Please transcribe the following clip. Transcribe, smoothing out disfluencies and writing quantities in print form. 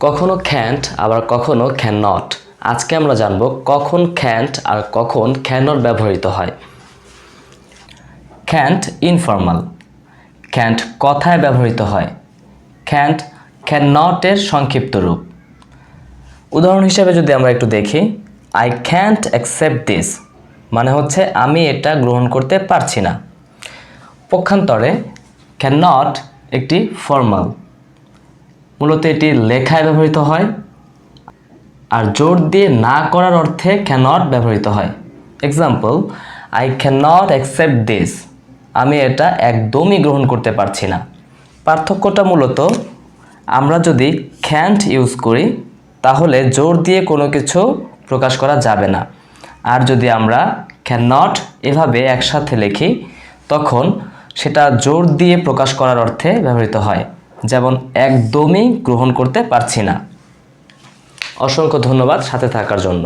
কখনো ক্যান্ট আবার কখনো ক্যান নট। আজকে আমরা জানব কখন ক্যান্ট আর কখন ক্যান নট ব্যবহৃত হয়। ক্যান্ট ইনফর্মাল, ক্যান্ট কথায় ব্যবহৃত হয়। ক্যান্ট ক্যান নটের সংক্ষিপ্ত রূপ। উদাহরণ হিসেবে যদি আমরা একটু দেখি, আই ক্যান্ট অ্যাকসেপ্ট দিস মানে হচ্ছে আমি এটা গ্রহণ করতে পারছি না। পক্ষান্তরে ক্যান নট একটি ফর্মাল, মূলত এটি লেখায় ব্যবহৃত হয় আর জোর দিয়ে না করার অর্থে ক্যান নট ব্যবহৃত হয়। Example, I can not accept this, আমি এটা একদমই গ্রহণ করতে পারছি না। পার্থক্যটা মূলত আমরা যদি ক্যান্ট ইউজ করি তাহলে জোর দিয়ে কোনো কিছু প্রকাশ করা যাবে না, আর যদি আমরা ক্যান নট এভাবে একসাথে লিখি তখন সেটা জোর দিয়ে প্রকাশ করার অর্থে ব্যবহৃত হয়, যেমন একদমই গ্রহণ করতে পারছি না। অসংখ্য ধন্যবাদ সাথে থাকার জন্য।